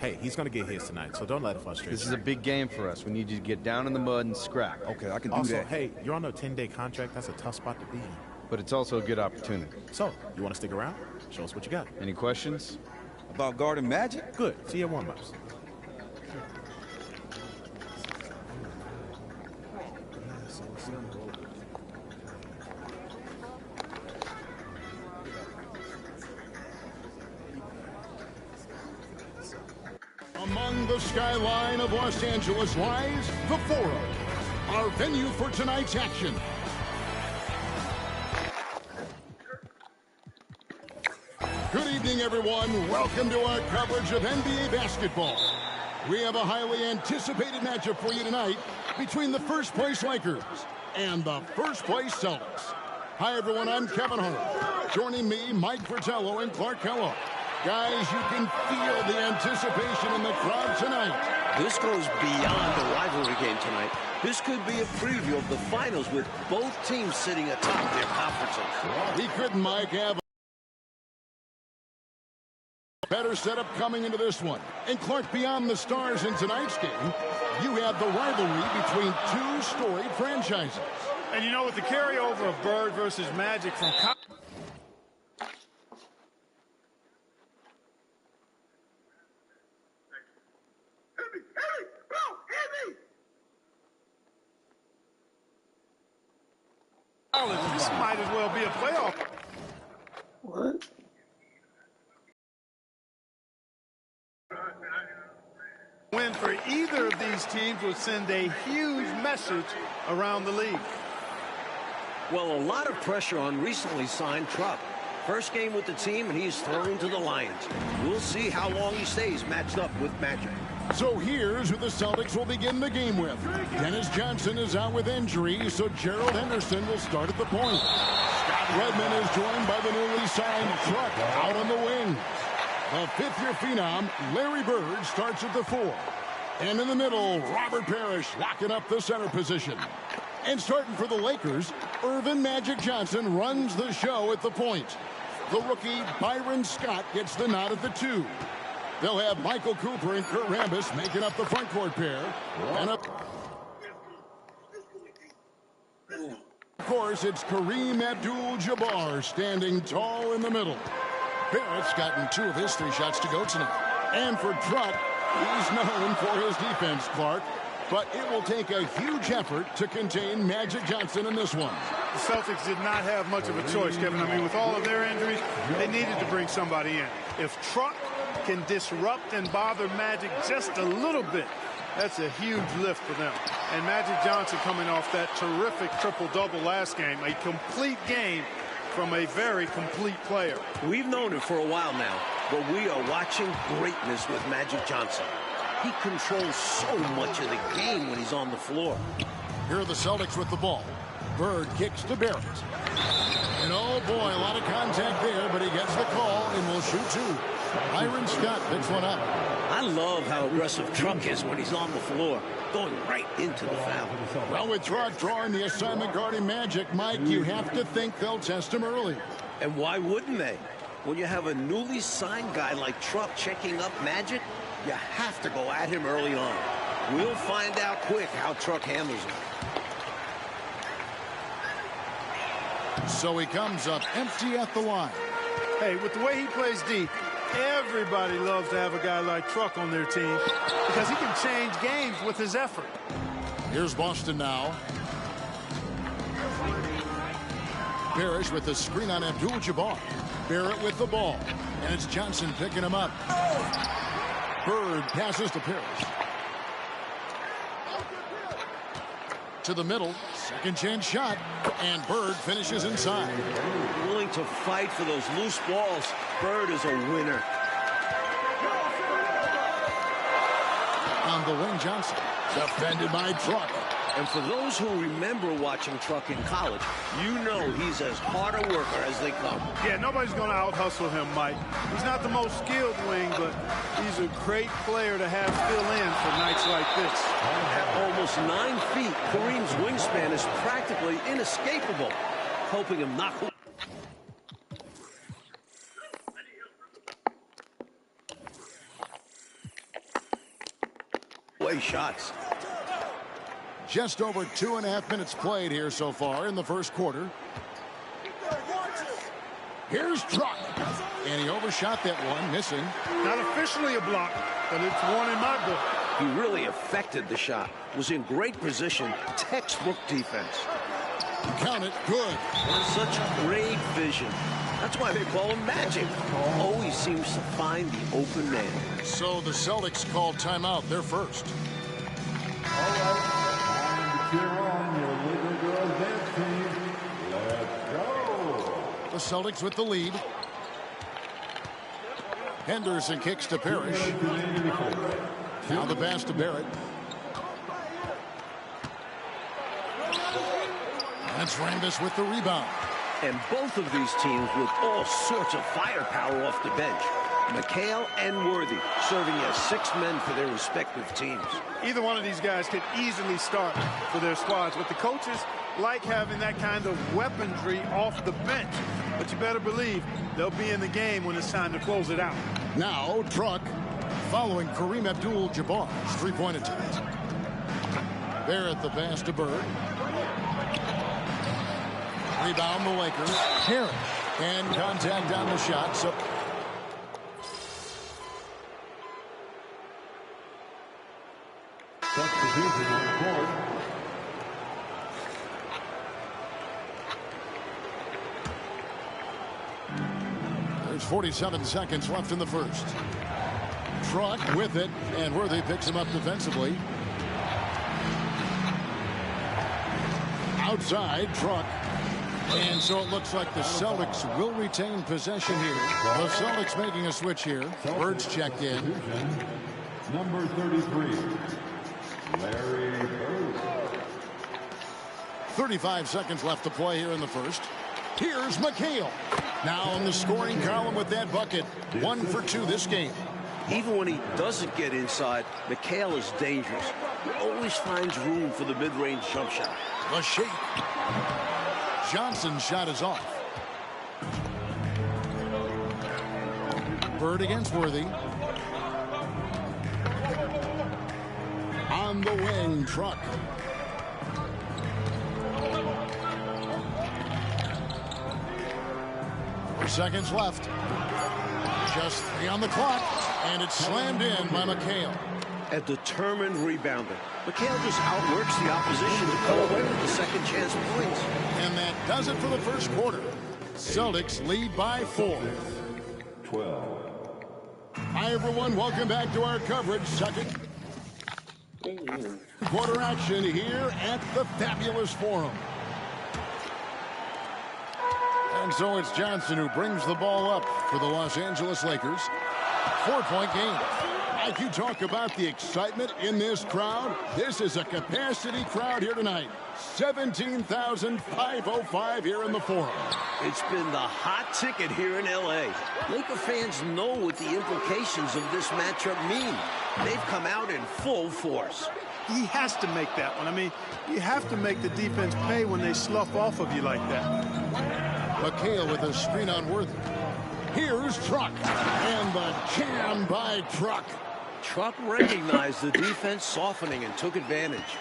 Hey, he's going to get his tonight, so don't let it frustrate you. This is a big game for us. We need you to get down in the mud and scrap. Okay, I can do also, that. hey, you're on a 10-day contract. That's a tough spot to be in. But it's also a good opportunity. So, you want to stick around? Show us what you got. Any questions? About guarding Magic? Good. See your warm-ups. Among the skyline of Los Angeles lies the Forum, our venue for tonight's action. Good evening, everyone. Welcome to our coverage of NBA basketball. We have a highly anticipated matchup for you tonight between the first-place Lakers and the first-place Celtics. Hi, everyone. I'm Kevin Hart. Joining me, Mike Fratello and Clark Kellogg. Guys, you can feel the anticipation in the crowd tonight. This goes beyond the rivalry game tonight. This could be a preview of the finals with both teams sitting atop their conferences. He couldn't, Mike, have a better setup coming into this one. And Clark, beyond the stars in tonight's game, you have the rivalry between two storied franchises. And you know, with the carryover of Bird versus Magic from this might as well be a playoff. What? Win for either of these teams would send a huge message around the league. Well, a lot of pressure on recently signed Truck. First game with the team, and he's thrown to the Lions. We'll see how long he stays matched up with Magic. So here's who the Celtics will begin the game with. Dennis Johnson is out with injury, so Gerald Henderson will start at the point. Scott Redmond is joined by the newly signed Truck out on the wing. The fifth-year phenom, Larry Bird, starts at the 4. And in the middle, Robert Parrish locking up the center position. And starting for the Lakers, Earvin Magic Johnson runs the show at the point. The rookie, Byron Scott, gets the nod at the 2. They'll have Michael Cooper and Kurt Rambis making up the front court pair. And of course, it's Kareem Abdul-Jabbar standing tall in the middle. Barrett's gotten 2 of his 3 shots to go tonight. And for Truck, he's known for his defense, Clark. But it will take a huge effort to contain Magic Johnson in this one. The Celtics did not have much of a choice, Kevin. I mean, with all of their injuries, they needed to bring somebody in. If Truck can disrupt and bother Magic just a little bit, that's a huge lift for them. And Magic Johnson coming off that terrific triple-double last game, a complete game from a very complete player. We've known it for a while now, but we are watching greatness with Magic Johnson. He controls so much of the game when he's on the floor. Here are the Celtics with the ball. Bird kicks to Barrett. And oh boy, a lot of contact there, but he gets the call and will shoot 2. Byron Scott picks one up. I love how aggressive Truck is when he's on the floor, going right into the foul. Well, with Truck drawing the assignment guarding Magic, Mike, you have to think they'll test him early. And why wouldn't they? When you have a newly signed guy like Truck checking up Magic, you have to go at him early on. We'll find out quick how Truck handles him. So he comes up empty at the line. Hey, with the way he plays deep, everybody loves to have a guy like Truck on their team because he can change games with his effort. Here's Boston now. Parrish with the screen on Abdul-Jabbar. Barrett with the ball. And it's Johnson picking him up. Bird passes to Parrish. To the middle. Second chance shot. And Bird finishes inside. Willing to fight for those loose balls. Bird is a winner. On the wing, Johnson. Defended by Truck. And for those who remember watching Truck in college, you know he's as hard a worker as they come. Yeah, nobody's going to out-hustle him, Mike. He's not the most skilled wing, but he's a great player to have fill in for nights like this. At almost 9 feet, Kareem's wingspan is practically inescapable, helping him knock. away shots. Just over 2.5 minutes played here so far in the first quarter. Here's Truck. And he overshot that one, missing. Not officially a block, but it's one in my book. He really affected the shot. Was in great position. Textbook defense. Count it. Good. Such great vision. That's why they call him Magic. Always seems to find the open man. So the Celtics called timeout. They're first. All right. Time to cheer on your Laker girls dance team. Let's go. The Celtics with the lead. Henderson kicks to Parrish. Now the pass to Barrett. That's Rambis with the rebound. And both of these teams with all sorts of firepower off the bench. McHale and Worthy serving as 6 men for their respective teams. Either one of these guys could easily start for their squads, but the coaches like having that kind of weaponry off the bench. But you better believe they'll be in the game when it's time to close it out. Now Truck following Kareem Abdul-Jabbar's three-point attempt. Barrett the pass to Bird. Rebound the Lakers. Parrish. And contact on the shot. So Substitution on the court. there's 47 seconds left in the first. Truck with it, and Worthy picks him up defensively. Outside, Truck. And so it looks like the Celtics will retain possession here. The Celtics making a switch here. Bird's checked in. Number 33, Larry Bird. 35 seconds left to play here in the first. Here's McHale. Now in the scoring column with that bucket. 1 for 2 this game. Even when he doesn't get inside, McHale is dangerous. He always finds room for the mid-range jump shot. The shake. Johnson's shot is off. Bird against Worthy. On the wing, Truck. Seconds left. Just 3 on the clock, and it's slammed in by McHale. A determined rebounder. McHale just outworks the opposition to come away with the second chance points. And that does it for the first quarter. Celtics lead by 4. 12. Hi, everyone. Welcome back to our coverage. Second quarter action here at the Fabulous Forum. And so it's Johnson who brings the ball up for the Los Angeles Lakers. 4-point game. Like you talk about the excitement in this crowd, this is a capacity crowd here tonight. 17,505 here in the Forum. It's been the hot ticket here in L.A. Laker fans know what the implications of this matchup mean. They've come out in full force. He has to make that one. I mean, you have to make the defense pay when they slough off of you like that. McHale with a screen on Worthy. Here's Truck. And the jam by Truck. Truck recognized the defense softening and took advantage.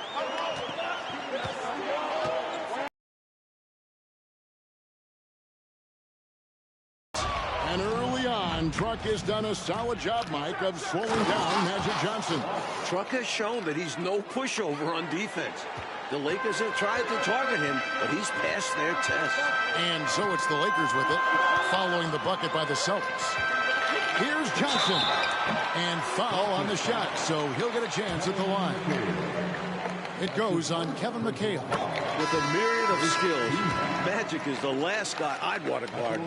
And early on, Truck has done a solid job, Mike, of slowing down Magic Johnson. Truck has shown that he's no pushover on defense. The Lakers have tried to target him, but he's passed their test. And so it's the Lakers with it, following the bucket by the Celtics. Here's Johnson. And foul on the shot, so he'll get a chance at the line. It goes on Kevin McHale. With a myriad of skills, Magic is the last guy I'd want to guard.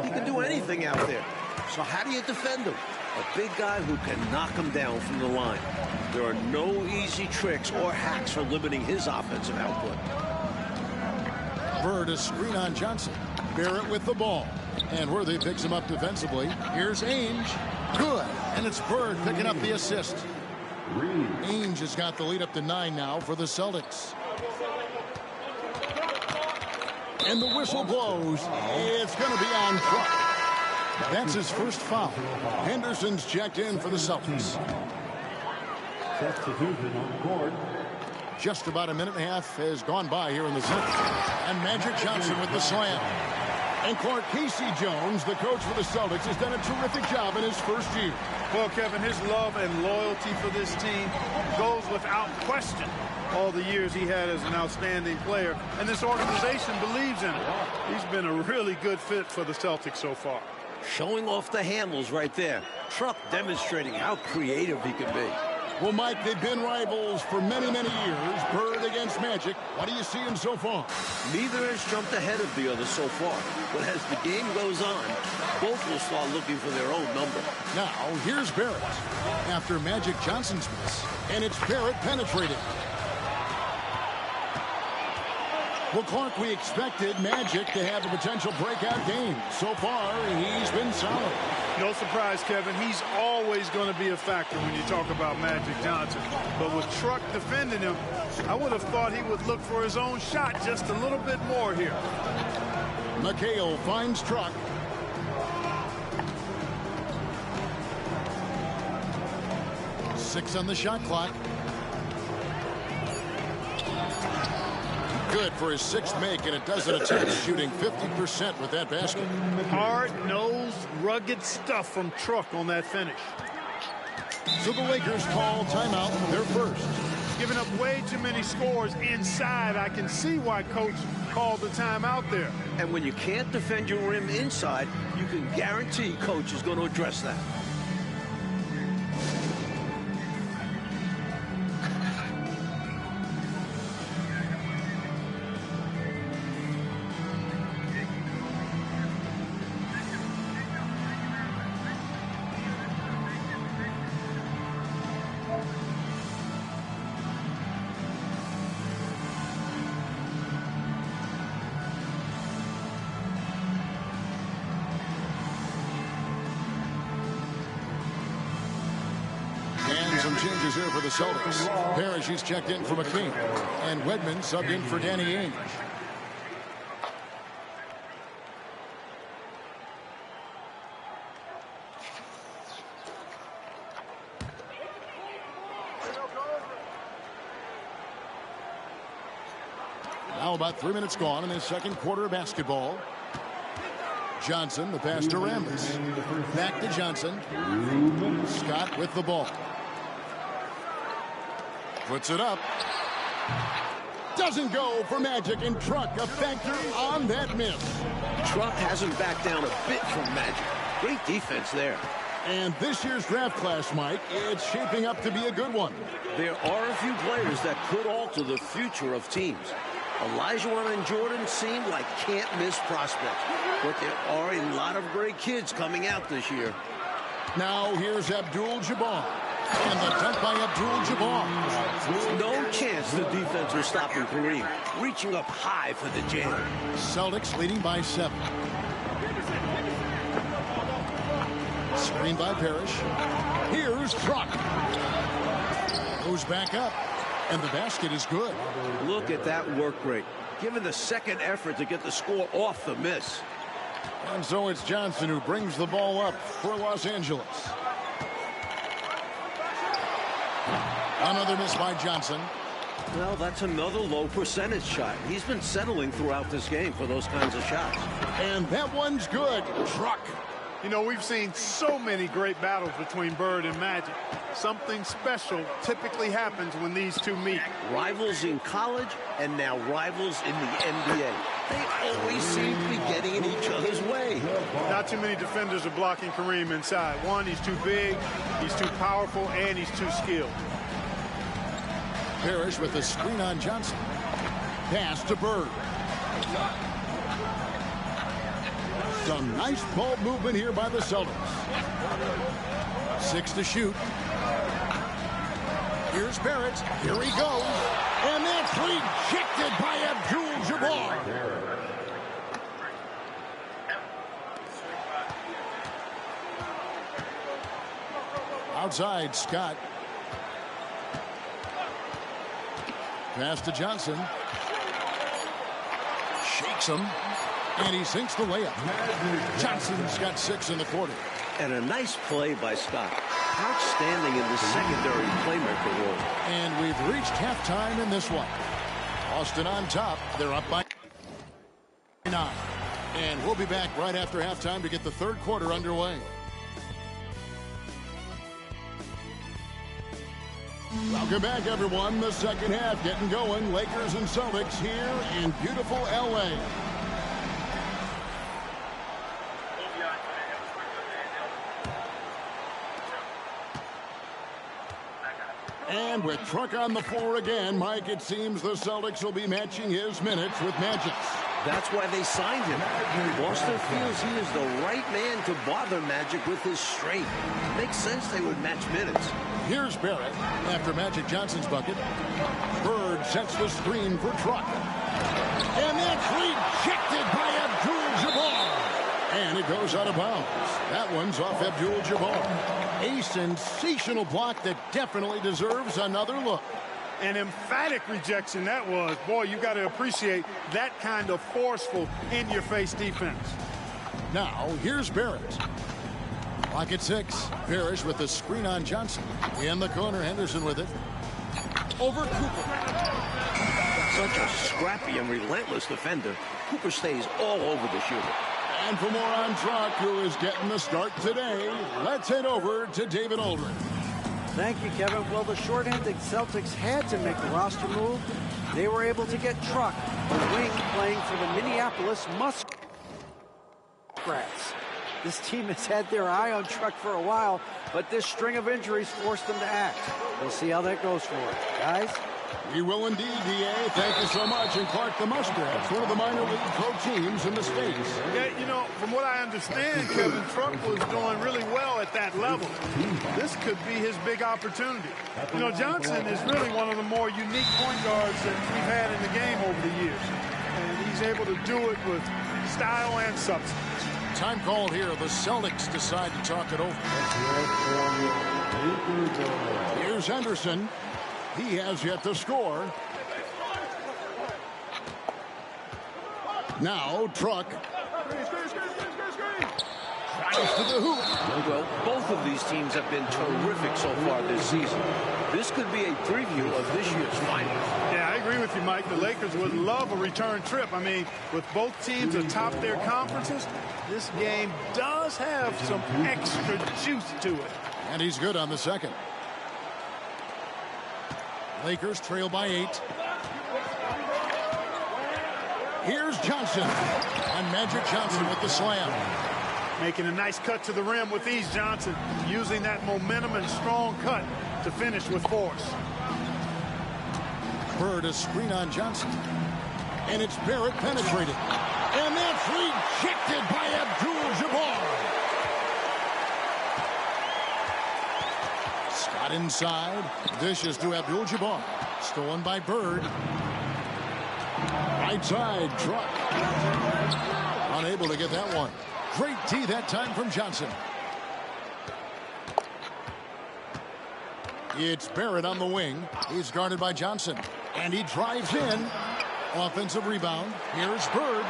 He can do anything out there. So how do you defend him? A big guy who can knock him down from the line. There are no easy tricks or hacks for limiting his offensive output. Bird a screen on Johnson. Barrett with the ball. And Worthy picks him up defensively. Here's Ainge. Good. And it's Bird picking up the assist. Ainge has got the lead up to 9 now for the Celtics. And the whistle blows. It's going to be on Truck. That's his first foul. Henderson's checked in for the Celtics. Substitution on court. Just about a minute and a half has gone by here in the second. And Magic Johnson with the slam. And Clark, Casey Jones, the coach for the Celtics, has done a terrific job in his first year. Well, Kevin, his love and loyalty for this team goes without question. All the years he had as an outstanding player, and this organization believes in him. He's been a really good fit for the Celtics so far. Showing off the handles right there. Truck demonstrating how creative he can be. Well, Mike, they've been rivals for many, many years. Bird against Magic. What do you see him so far? Neither has jumped ahead of the other so far. But as the game goes on, both will start looking for their own number. Now, here's Barrett. After Magic Johnson's miss, and it's Barrett penetrating. Well, Clark, we expected Magic to have a potential breakout game. So far, he's been solid. No surprise, Kevin. He's always going to be a factor when you talk about Magic Johnson. But with Truck defending him, I would have thought he would look for his own shot just a little bit more here. McHale finds Truck. Six on the shot clock. Good for his sixth make, and it doesn't attempt, shooting 50% with that basket. Hard-nosed, rugged stuff from Truck on that finish. So the Lakers call timeout, their first. Giving up way too many scores inside. I can see why Coach called the timeout there. And when you can't defend your rim inside, you can guarantee Coach is going to address that. Some changes here for the Celtics. Parrish, he's checked in for McCain. And Wedman subbed in for Danny Ainge. Now about 3 minutes gone in this second quarter of basketball. Johnson, the pass to Rambis. Back to Johnson. Scott with the ball. Puts it up. Doesn't go for Magic, and Truck a factor on that miss. Truck hasn't backed down a bit from Magic. Great defense there. And this year's draft class, Mike, it's shaping up to be a good one. There are a few players that could alter the future of teams. Olajuwon and Jordan seem like can't-miss prospects. But there are a lot of great kids coming out this year. Now here's Abdul-Jabbar. And the dunk by Abdul-Jabbar. No chance the defense was stopping Kareem. Reaching up high for the jam. Celtics leading by 7. Screen by Parrish. Here's Truck. Goes back up. And the basket is good. Look at that work rate. Given the second effort to get the score off the miss. And so it's Johnson who brings the ball up for Los Angeles. Another miss by Johnson. Well, that's another low percentage shot. He's been settling throughout this game for those kinds of shots. And that one's good. Truck. You know, we've seen so many great battles between Bird and Magic. Something special typically happens when these two meet. Rivals in college and now rivals in the NBA. They always seem to be getting in each other's way. Not too many defenders are blocking Kareem inside. One, he's too big, he's too powerful, and he's too skilled. Parrish with the screen on Johnson. Pass to Bird. Some nice ball movement here by the Celtics. 6 to shoot. Here's Barrett. Here he goes. And that's rejected by Abdul-Jabbar. Outside, Scott. Pass to Johnson. Shakes him. And he sinks the layup. Johnson's got 6 in the quarter. And a nice play by Scott. Outstanding in the secondary playmaker role. And we've reached halftime in this one. Austin on top. They're up by 9. And we'll be back right after halftime to get the third quarter underway. Welcome back, everyone. The second half getting going. Lakers and Celtics here in beautiful L.A. And with Truck on the floor again, Mike, it seems the Celtics will be matching his minutes with Magic's. That's why they signed him. Boston feels he is the right man to bother Magic with his strength. Makes sense they would match minutes. Here's Barrett after Magic Johnson's bucket. Bird sets the screen for Truck. And that's rejected by Abdul-Jabbar. And it goes out of bounds. That one's off Abdul-Jabbar. A sensational block that definitely deserves another look. An emphatic rejection that was. Boy, you got to appreciate that kind of forceful, in-your-face defense. Now, here's Barrett. Clock at 6. Parrish with the screen on Johnson. In the corner, Henderson with it. Over Cooper. Such a scrappy and relentless defender. Cooper stays all over the shooter. And for more on Truck, who is getting the start today, let's head over to David Aldridge. Thank you, Kevin. Well, the short-handed Celtics had to make a roster move. They were able to get Truck, the wing playing for the Minneapolis Muskrats. This team has had their eye on Truck for a while, but this string of injuries forced them to act. We'll see how that goes for it. Guys? We will indeed, D.A. Thank you so much. And Clark, the Muskrats, one of the minor league pro teams in the States. Yeah, you know, from what I understand, Kevin, Truck was doing really well at that level. This could be his big opportunity. You know, Johnson is really one of the more unique point guards that we've had in the game over the years. And he's able to do it with style and substance. Time called here. The Celtics decide to talk it over. Here's Henderson. He has yet to score. Now, Truck. Drives to the hoop. Well, both of these teams have been terrific so far this season. This could be a preview of this year's finals. Yeah, I agree with you, Mike. The Lakers would love a return trip. I mean, with both teams atop their conferences, this game does have some extra juice to it. And he's good on the second. Lakers trail by 8. Here's Johnson. And Magic Johnson with the slam. Making a nice cut to the rim with ease, Johnson. Using that momentum and strong cut to finish with force. Bird, a screen on Johnson. And it's Barrett penetrating. And that's rejected by Abdul-Jabbar. Scott inside. Dishes to Abdul-Jabbar. Stolen by Bird. Right side, Truck. Unable to get that one. Great D that time from Johnson. It's Barrett on the wing. He's guarded by Johnson. And he drives in. Offensive rebound. Here's Bird.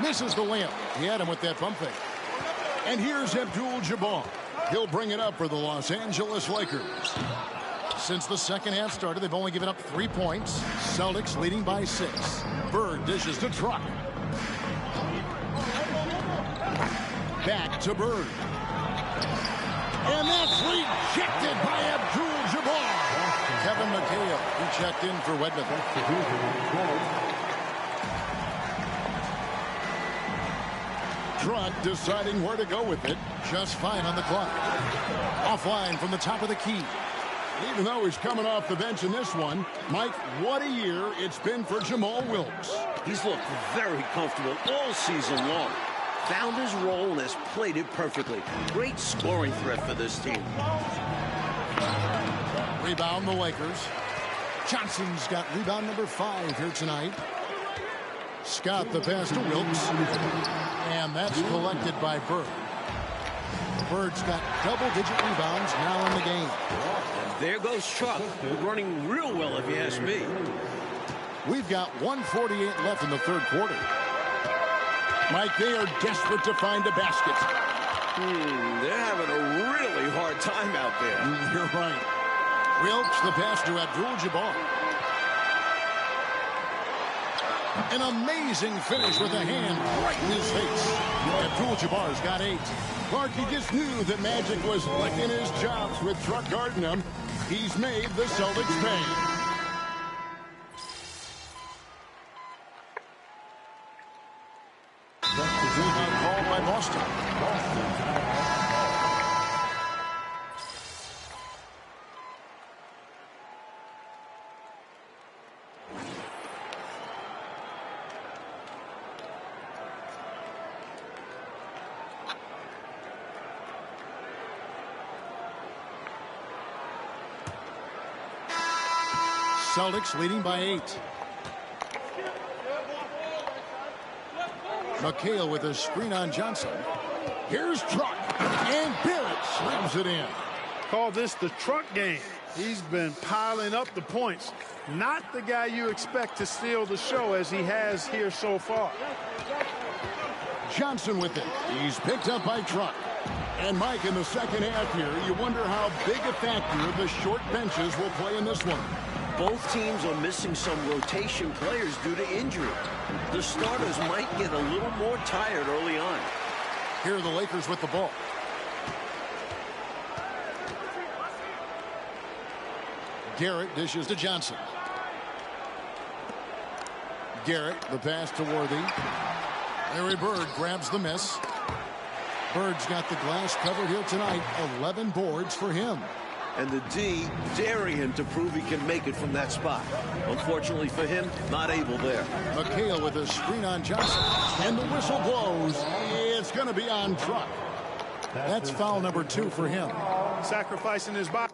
Misses the layup. He had him with that pump fake. And here's Abdul-Jabbar. He'll bring it up for the Los Angeles Lakers. Since the second half started, they've only given up 3 points. Celtics leading by 6. Bird dishes to Truck. Back to Bird. And that's rejected by Abdul-Jabbar. Kevin McHale, he checked in for Wedman. Truck deciding where to go with it. Just fine on the clock. Offline from the top of the key. Even though he's coming off the bench in this one, Mike, what a year it's been for Jamal Wilkes. He's looked very comfortable all season long. Found his role and has played it perfectly. Great scoring threat for this team. Rebound the Lakers. Johnson's got rebound number 5 here tonight. Scott the pass to Wilkes. And that's collected by Bird. Bird's got double-digit rebounds now in the game. And there goes Truck, running real well if you ask me. We've got 1:48 left in the third quarter. Mike, they are desperate to find a basket. They're having a really hard time out there. You're right. Wilkes, the pass to Abdul-Jabbar. An amazing finish with a hand right in his face. Abdul-Jabbar's got 8. Clark, he just knew that Magic was licking his chops with Truck guarding him. He's made the Celtics pay. Timeout called by Boston. Celtics leading by 8. McHale with a screen on Johnson. Here's Truck, and Barrett slams it in. Call this the Truck game. He's been piling up the points. Not the guy you expect to steal the show as he has here so far. Johnson with it. He's picked up by Truck. And Mike, in the second half here, you wonder how big a factor the short benches will play in this one. Both teams are missing some rotation players due to injury. The starters might get a little more tired early on. Here are the Lakers with the ball. Garrett dishes to Johnson. Garrett, the pass to Worthy. Larry Bird grabs the miss. Bird's got the glass covered here tonight. 11 boards for him. And the D daring him to prove he can make it from that spot. Unfortunately for him, not able there. McHale with a screen on Johnson. And the whistle blows. It's going to be on Truck. That's foul number 2 for him. Sacrificing his body.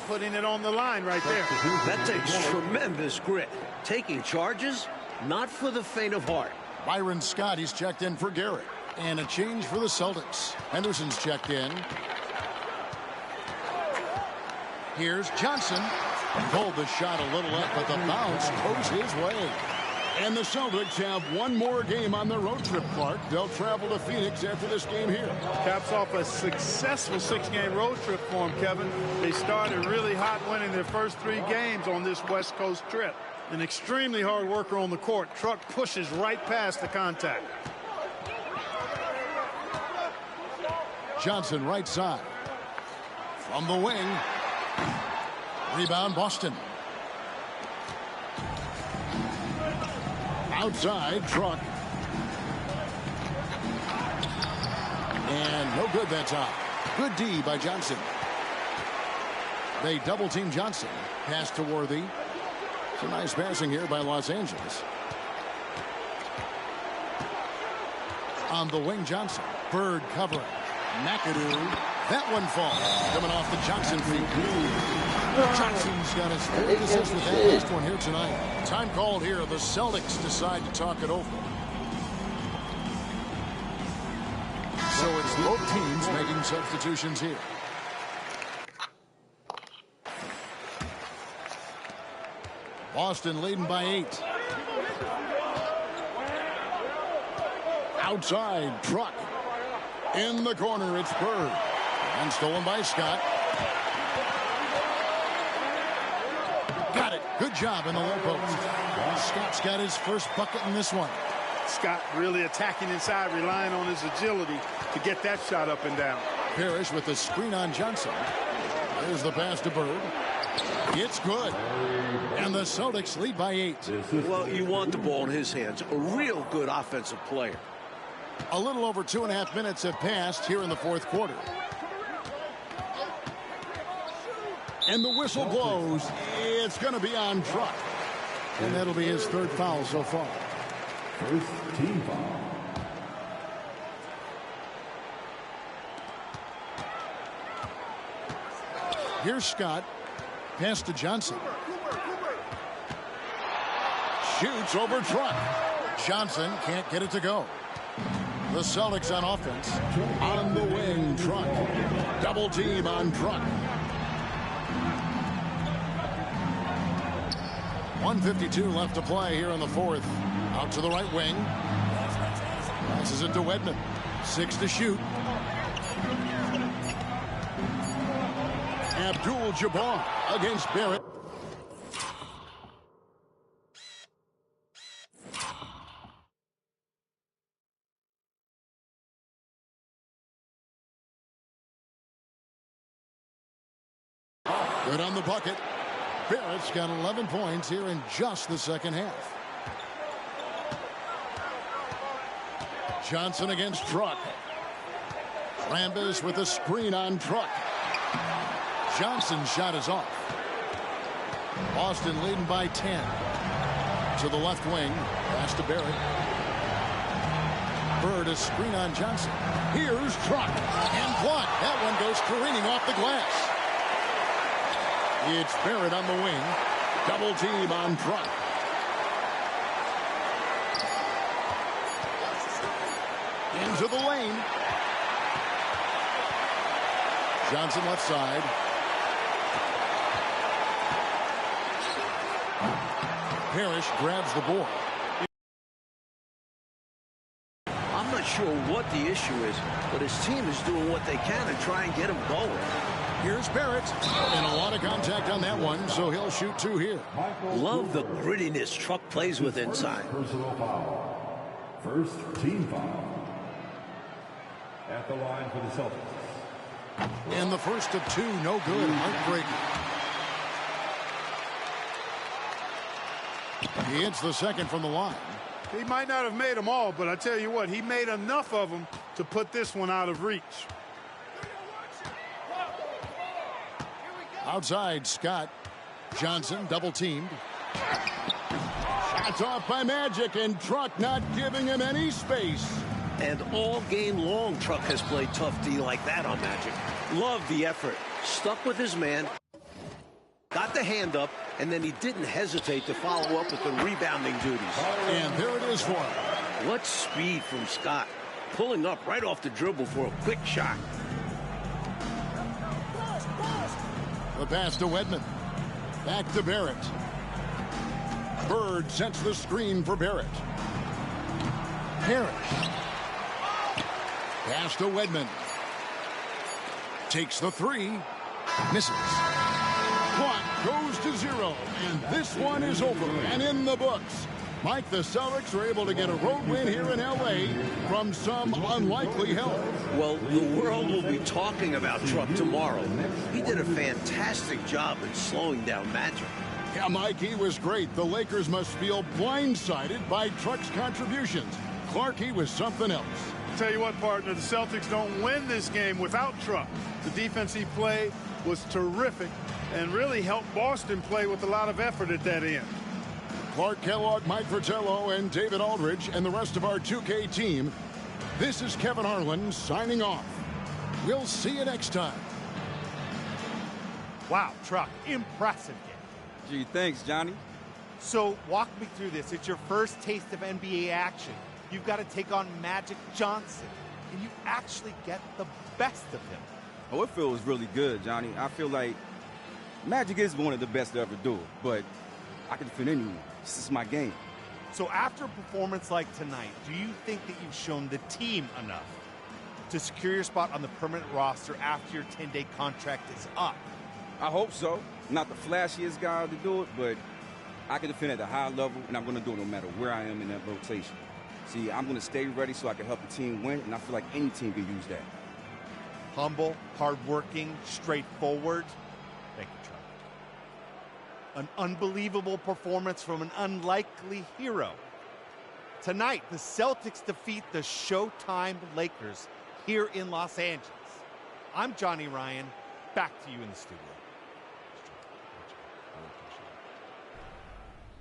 Putting it on the line right there. That takes tremendous grit. Taking charges, not for the faint of heart. Byron Scott, he's checked in for Garrett. And a change for the Celtics. Henderson's checked in. Here's Johnson. Pulled the shot a little up, but the bounce goes his way. And the Celtics have one more game on their road trip, Clark. They'll travel to Phoenix after this game here. Caps off a successful 6-game road trip for them, Kevin. They started really hot, winning their first 3 games on this West Coast trip. An extremely hard worker on the court. Truck pushes right past the contact. Johnson right side. From the wing. Rebound Boston. Outside, Truck. And no good that time. Good D by Johnson. They double team Johnson. Pass to Worthy. Some nice passing here by Los Angeles. On the wing, Johnson. Bird covering. McAdoo. That one falls. Coming off the Johnson feet. Johnson's got his third assist with that last one here tonight. Time called here. The Celtics decide to talk it over. So it's both teams making substitutions here. Boston leading by 8. Outside, Truck. In the corner, it's Bird. And stolen by Scott. Got it. Good job in the low post. Scott's got his first bucket in this one. Scott really attacking inside, relying on his agility to get that shot up and down. Parrish with the screen on Johnson. There's the pass to Bird. It's good. And the Celtics lead by 8. Well, you want the ball in his hands. A real good offensive player. A little over 2.5 minutes have passed here in the fourth quarter. And the whistle blows. It's going to be on Truck. And that'll be his third foul so far. First team foul. Here's Scott. Pass to Johnson. Shoots over Truck. Johnson can't get it to go. The Celtics on offense. On the wing, Truck. Double team on Truck. 1:52 left to play here in the fourth. Out to the right wing. Passes it to Wedman. 6 to shoot. Abdul-Jabbar against Barrett. Good on the bucket. Barrett's got 11 points here in just the second half. Johnson against Truck. Rambis with a screen on Truck. Johnson's shot is off. Boston leading by 10. To the left wing. Pass to Barrett. Bird a screen on Johnson. Here's Truck. And blocked. That one goes careening off the glass. It's Barrett on the wing. Double team on Truck. Into the lane. Johnson left side. Parrish grabs the board. I'm not sure what the issue is, but his team is doing what they can to try and get him going. Here's Barrett. And a lot of contact on that one, so he'll shoot 2 here. Love the grittiness Truck plays with inside. Personal foul. First team foul. At the line for the Celtics. And the first of 2, no good. Heartbreaking. He hits the second from the line. He might not have made them all, but I tell you what, he made enough of them to put this one out of reach. Outside, Scott. Johnson double teamed. Shots off by Magic, and Truck not giving him any space. And all game long, Truck has played tough D like that on Magic. Love the effort. Stuck with his man. Got the hand up, and then he didn't hesitate to follow up with the rebounding duties. And there it is for him. What speed from Scott. Pulling up right off the dribble for a quick shot. The pass to Wedman. Back to Barrett. Bird sets the screen for Barrett. Parrish. Pass to Wedman. Takes the 3. Misses. Clock goes to 0. And this one is over and in the books. Mike, the Celtics were able to get a road win here in L.A. from some unlikely help. Well, the world will be talking about Truck tomorrow. He did a fantastic job in slowing down Magic. Yeah, Mike, he was great. The Lakers must feel blindsided by Truck's contributions. Clark, he was something else. Tell you what, partner, the Celtics don't win this game without Truck. The defense he played was terrific and really helped Boston play with a lot of effort at that end. Clark Kellogg, Mike Fratello, and David Aldridge, and the rest of our 2K team. This is Kevin Harlan signing off. We'll see you next time. Wow, Truck, impressive game. Gee, thanks, Johnny. So walk me through this. It's your first taste of NBA action. You've got to take on Magic Johnson. Can you actually get the best of him? Oh, it feels really good, Johnny. I feel like Magic is one of the best to ever do it, but I can defend anyone. This is my game. So after a performance like tonight, do you think that you've shown the team enough to secure your spot on the permanent roster after your 10-day contract is up? I hope so. Not the flashiest guy to do it, but I can defend at a high level, and I'm going to do it no matter where I am in that rotation. See, I'm going to stay ready so I can help the team win, and I feel like any team can use that. Humble, hardworking, straightforward. Thank you, Chuck. An unbelievable performance from an unlikely hero. Tonight, the Celtics defeat the Showtime Lakers here in Los Angeles. I'm Johnny Ryan. Back to you in the studio.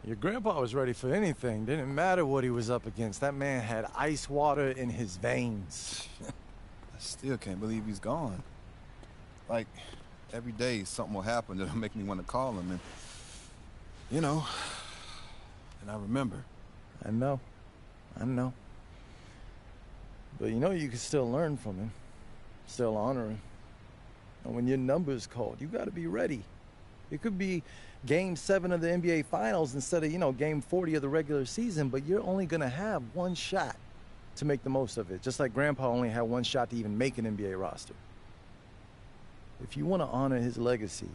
Your grandpa was ready for anything. Didn't matter what he was up against. That man had ice water in his veins. I still can't believe he's gone. Like, every day something will happen that'll make me want to call him. And, you know, and I remember. I know. But you know you can still learn from him. Still honor him. And when your number's called, you got to be ready. It could be Game 7 of the NBA Finals instead of, Game 40 of the regular season, but you're only going to have one shot to make the most of it, just like Grandpa only had one shot to even make an NBA roster. If you want to honor his legacy,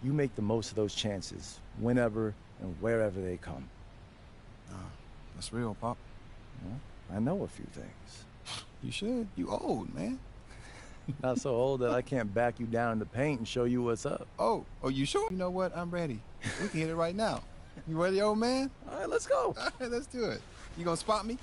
you make the most of those chances whenever and wherever they come. That's real, Pop. Well, I know a few things. You should. You old, man. Not so old that I can't back you down in the paint and show you what's up. Oh, you sure? You know what? I'm ready. We can hit it right now. You ready, old man? All right, let's go. All right, let's do it. You gonna spot me?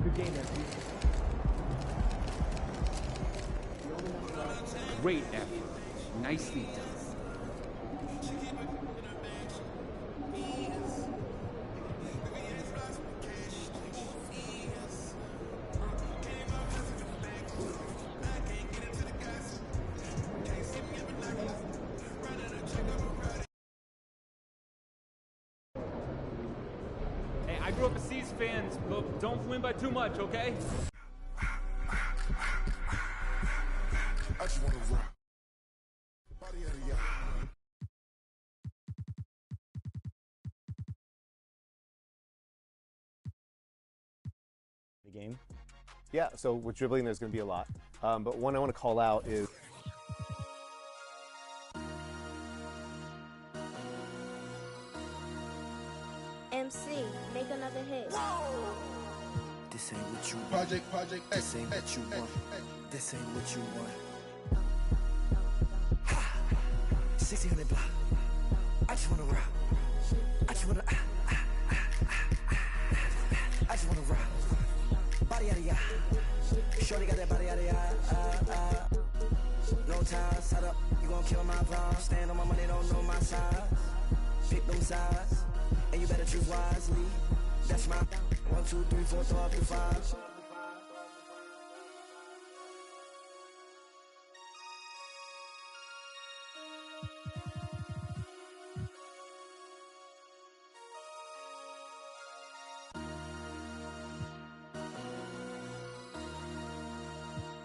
Good game, Matthew. Great effort. Nicely done. Hey, I grew up a C's fan, but don't win by too much, okay? I just wanna rock. Body of the The game. Yeah, so with dribbling, there's going to be a lot. But one I want to call out is MC, make another hit. This ain't what you want. Project This ain't what you want. This ain't what you want. 1600 block. I just wanna rock. I just wanna I just wanna rock. Body out of ya. Shorty got that body out of ya. No ties, set up. You gon' kill my vibe. Stand on my money, don't know my size. Pick them sides, and you better choose wisely. That's my 1, 2, 3, 4, throw up to 5.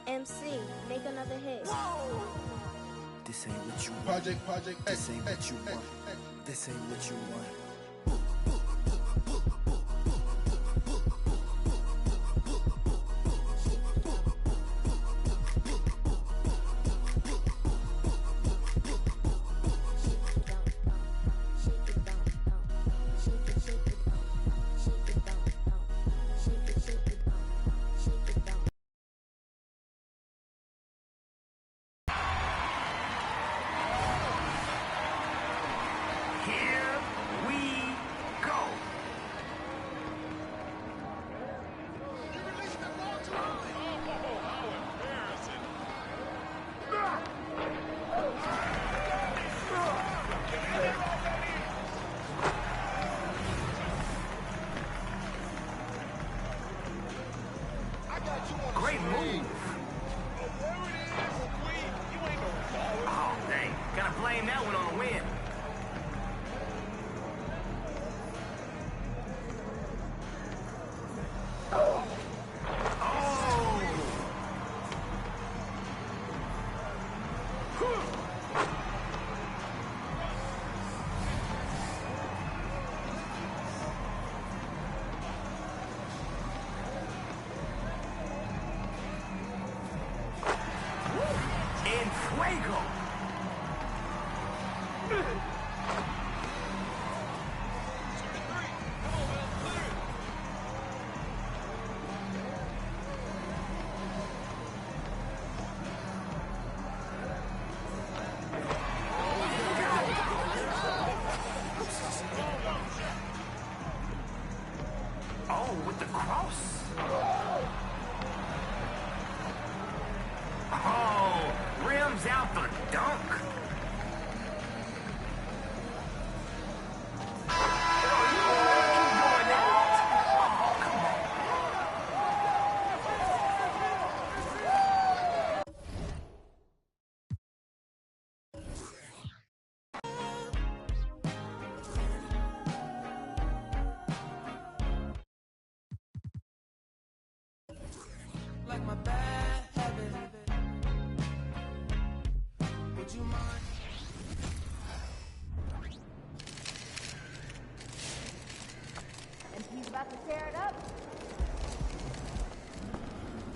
MC, make another hit. This ain't what you want. Project This ain't what you want. This ain't what you want. Here we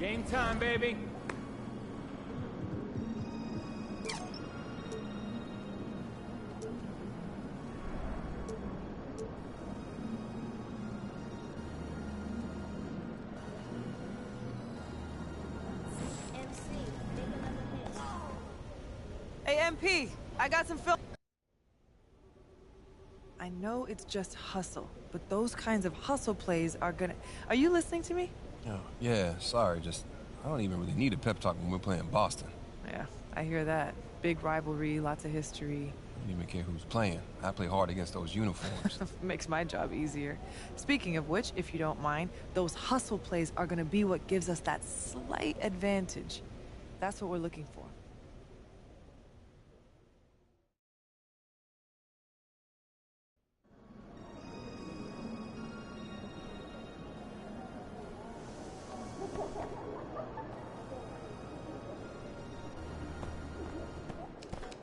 Game time, baby. Hey, MP, I got some film. I know it's just hustle, but those kinds of hustle plays are gonna... Are you listening to me? Oh, yeah, sorry, I don't even really need a pep talk when we're playing Boston. Yeah, I hear that. Big rivalry, lots of history. I don't even care who's playing. I play hard against those uniforms. Makes my job easier. Speaking of which, if you don't mind, those hustle plays are gonna be what gives us that slight advantage. That's what we're looking for.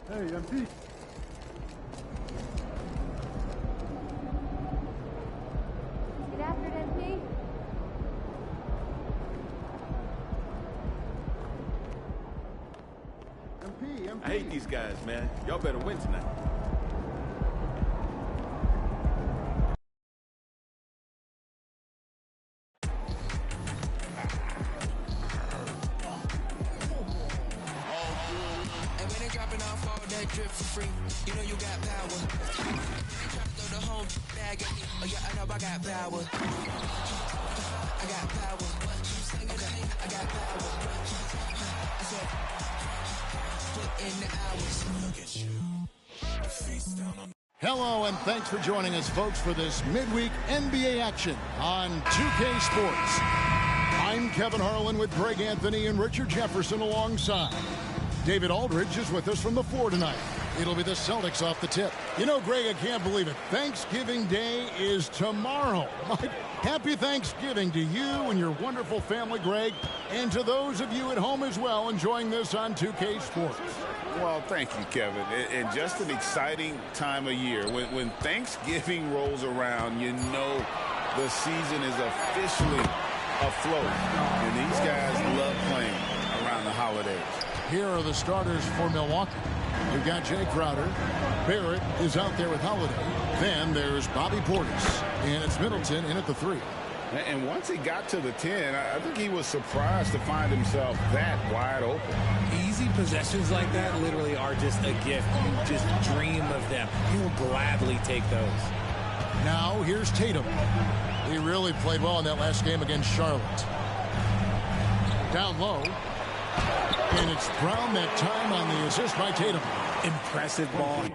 Hey, MP. Get after it, MP. I hate these guys, man. Y'all better win tonight. And when they dropping off all that drip for free, you know you got power. They try to throw the whole bag at me. Oh yeah, I know I got power. I got power. Okay, I got power. I said, put in the hours. Look at you. Face down on. Hello, and thanks for joining us, folks, for this midweek NBA action on 2K Sports. I'm Kevin Harlan with Greg Anthony and Richard Jefferson alongside. David Aldridge is with us from the floor tonight. It'll be the Celtics off the tip. You know, Greg, I can't believe it. Thanksgiving Day is tomorrow. Happy Thanksgiving to you and your wonderful family, Greg, and to those of you at home as well enjoying this on 2K Sports. Well, thank you, Kevin. And just an exciting time of year. When Thanksgiving rolls around, you know the season is officially afloat. And these guys love playing around the holidays. Here are the starters for Milwaukee. We've got Jay Crowder. Barrett is out there with Holiday. Then there's Bobby Portis. And it's Middleton in at the 3. And once he got to the 10, I think he was surprised to find himself that wide open. Easy possessions like that literally are just a gift. You just dream of them. You will gladly take those. Now here's Tatum. He really played well in that last game against Charlotte. Down low. And it's Brown that time on the assist by Tatum. Impressive ball.